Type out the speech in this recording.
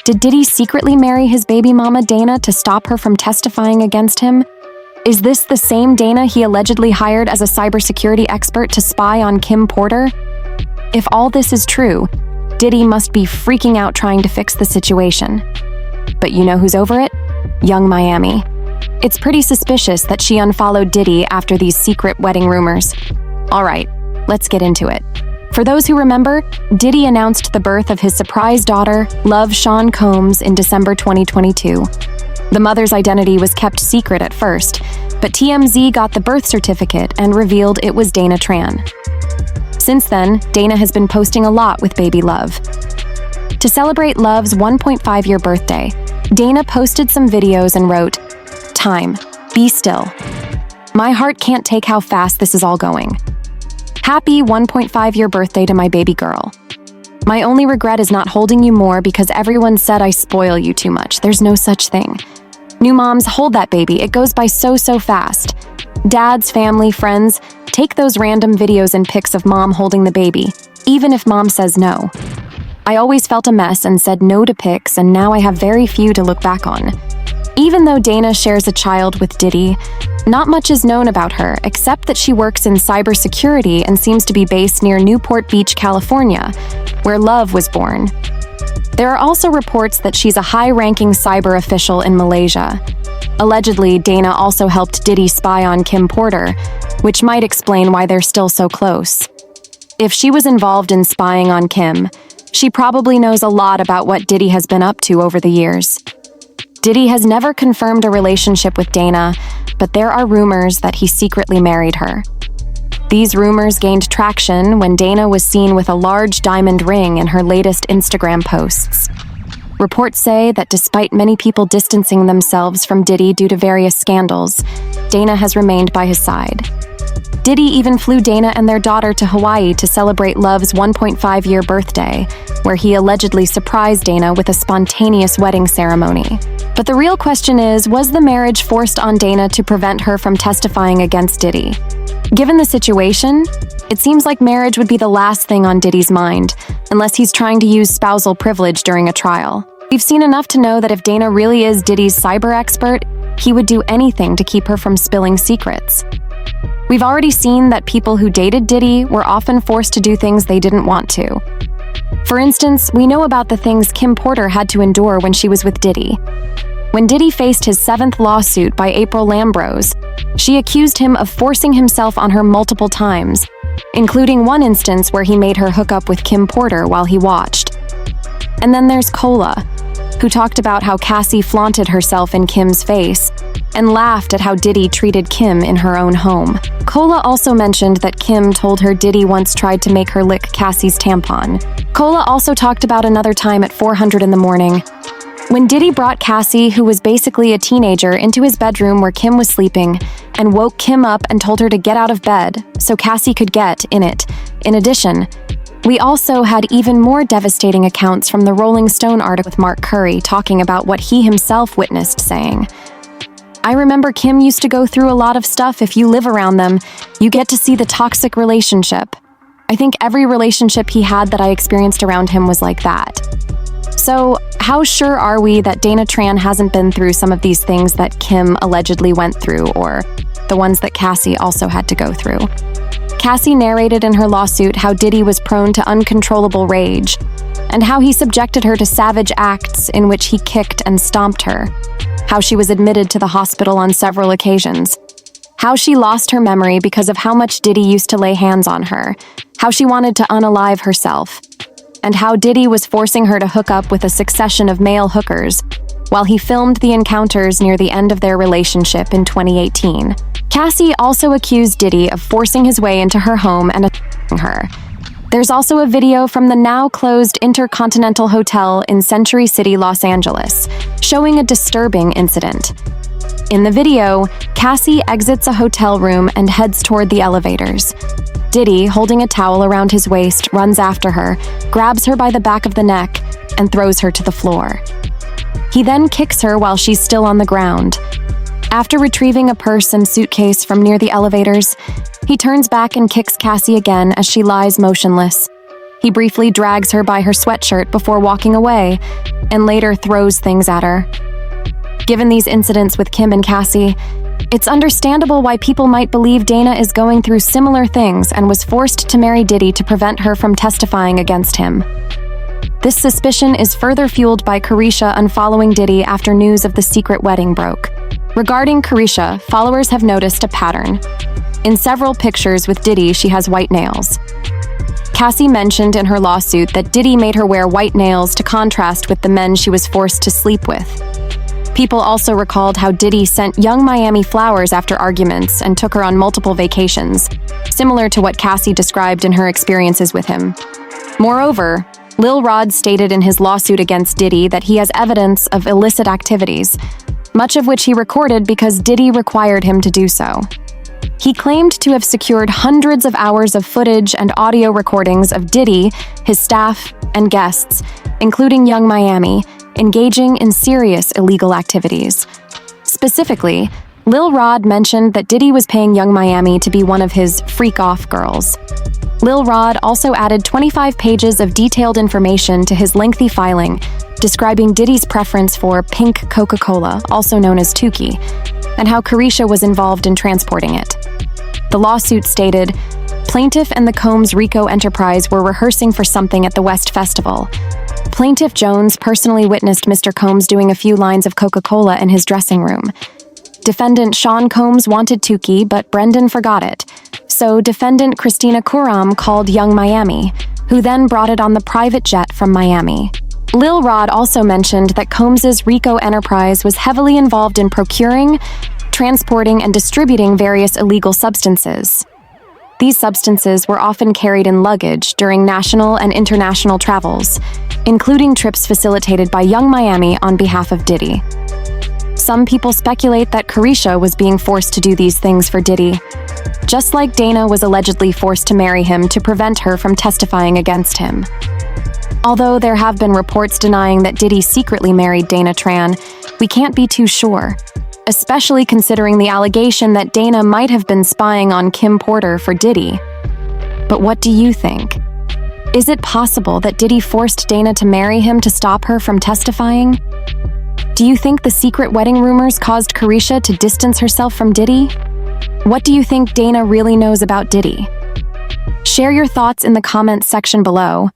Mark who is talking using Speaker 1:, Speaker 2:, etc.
Speaker 1: Did Diddy secretly marry his baby mama Dana to stop her from testifying against him? Is this the same Dana he allegedly hired as a cybersecurity expert to spy on Kim Porter? If all this is true, Diddy must be freaking out trying to fix the situation. But you know who's over it? Young Miami. It's pretty suspicious that she unfollowed Diddy after these secret wedding rumors. All right, let's get into it. For those who remember, Diddy announced the birth of his surprise daughter, Love Sean Combs, in December 2022. The mother's identity was kept secret at first, but TMZ got the birth certificate and revealed it was Dana Tran. Since then, Dana has been posting a lot with baby Love. To celebrate Love's 1.5-year birthday, Dana posted some videos and wrote, "Time, be still. My heart can't take how fast this is all going. Happy 1.5-year birthday to my baby girl. My only regret is not holding you more because everyone said I spoil you too much. There's no such thing. New moms, hold that baby. It goes by so fast. Dads, family, friends, take those random videos and pics of mom holding the baby, even if mom says no. I always felt a mess and said no to pics, and now I have very few to look back on." Even though Dana shares a child with Diddy, not much is known about her except that she works in cybersecurity and seems to be based near Newport Beach, California, where Love was born. There are also reports that she's a high-ranking cyber official in Malaysia. Allegedly, Dana also helped Diddy spy on Kim Porter, which might explain why they're still so close. If she was involved in spying on Kim, she probably knows a lot about what Diddy has been up to over the years. Diddy has never confirmed a relationship with Dana, but there are rumors that he secretly married her. These rumors gained traction when Dana was seen with a large diamond ring in her latest Instagram posts. Reports say that despite many people distancing themselves from Diddy due to various scandals, Dana has remained by his side. Diddy even flew Dana and their daughter to Hawaii to celebrate Love's 1.5-year birthday, where he allegedly surprised Dana with a spontaneous wedding ceremony. But the real question is, was the marriage forced on Dana to prevent her from testifying against Diddy? Given the situation, it seems like marriage would be the last thing on Diddy's mind, unless he's trying to use spousal privilege during a trial. We've seen enough to know that if Dana really is Diddy's cyber expert, he would do anything to keep her from spilling secrets. We've already seen that people who dated Diddy were often forced to do things they didn't want to. For instance, we know about the things Kim Porter had to endure when she was with Diddy. When Diddy faced his 7th lawsuit by April Lambrose, she accused him of forcing himself on her multiple times, including one instance where he made her hook up with Kim Porter while he watched. And then there's Cola, who talked about how Cassie flaunted herself in Kim's face and laughed at how Diddy treated Kim in her own home. Cola also mentioned that Kim told her Diddy once tried to make her lick Cassie's tampon. Cola also talked about another time at 400 in the morning, when Diddy brought Cassie, who was basically a teenager, into his bedroom where Kim was sleeping and woke Kim up and told her to get out of bed so Cassie could get in it. In addition, we also had even more devastating accounts from the Rolling Stone article with Mark Curry talking about what he himself witnessed, saying, "I remember Kim used to go through a lot of stuff. If you live around them, you get to see the toxic relationship. I think every relationship he had that I experienced around him was like that." So, how sure are we that Dana Tran hasn't been through some of these things that Kim allegedly went through, or the ones that Cassie also had to go through? Cassie narrated in her lawsuit how Diddy was prone to uncontrollable rage, and how he subjected her to savage acts in which he kicked and stomped her, how she was admitted to the hospital on several occasions, how she lost her memory because of how much Diddy used to lay hands on her, how she wanted to unalive herself, and how Diddy was forcing her to hook up with a succession of male hookers while he filmed the encounters near the end of their relationship in 2018. Cassie also accused Diddy of forcing his way into her home and attacking her. There's also a video from the now-closed Intercontinental Hotel in Century City, Los Angeles, showing a disturbing incident. In the video, Cassie exits a hotel room and heads toward the elevators. Diddy, holding a towel around his waist, runs after her, grabs her by the back of the neck, and throws her to the floor. He then kicks her while she's still on the ground. After retrieving a purse and suitcase from near the elevators, he turns back and kicks Cassie again as she lies motionless. He He briefly drags her by her sweatshirt before walking away, and later throws things at her. Given these incidents with Kim and Cassie, it's understandable why people might believe Dana is going through similar things and was forced to marry Diddy to prevent her from testifying against him. This suspicion is further fueled by Carisha unfollowing Diddy after news of the secret wedding broke. Regarding Carisha, followers have noticed a pattern. In several pictures with Diddy, she has white nails. Cassie mentioned in her lawsuit that Diddy made her wear white nails to contrast with the men she was forced to sleep with. People also recalled how Diddy sent Young Miami flowers after arguments and took her on multiple vacations, similar to what Cassie described in her experiences with him. Moreover, Lil Rod stated in his lawsuit against Diddy that he has evidence of illicit activities, much of which he recorded because Diddy required him to do so. He claimed to have secured hundreds of hours of footage and audio recordings of Diddy, his staff, and guests, including Young Miami, engaging in serious illegal activities. Specifically, Lil Rod mentioned that Diddy was paying Young Miami to be one of his freak-off girls. Lil Rod also added 25 pages of detailed information to his lengthy filing, describing Diddy's preference for pink Coca-Cola, also known as Tukey, and how Carisha was involved in transporting it. The lawsuit stated, Plaintiff and the Combs Rico Enterprise were rehearsing for something at the West Festival. Plaintiff Jones personally witnessed Mr. Combs doing a few lines of Coca-Cola in his dressing room. Defendant Sean Combs wanted Tukey, but Brendan forgot it. So defendant Christina Kuram called Young Miami, who then brought it on the private jet from Miami. Lil Rod also mentioned that Combs's Rico Enterprise was heavily involved in procuring, transporting, and distributing various illegal substances. These substances were often carried in luggage during national and international travels, including trips facilitated by Young Miami on behalf of Diddy. Some people speculate that Carisha was being forced to do these things for Diddy, just like Dana was allegedly forced to marry him to prevent her from testifying against him. Although there have been reports denying that Diddy secretly married Dana Tran, we can't be too sure, especially considering the allegation that Dana might have been spying on Kim Porter for Diddy. But what do you think? Is it possible that Diddy forced Dana to marry him to stop her from testifying? Do you think the secret wedding rumors caused Carisha to distance herself from Diddy? What do you think Dana really knows about Diddy? Share your thoughts in the comments section below.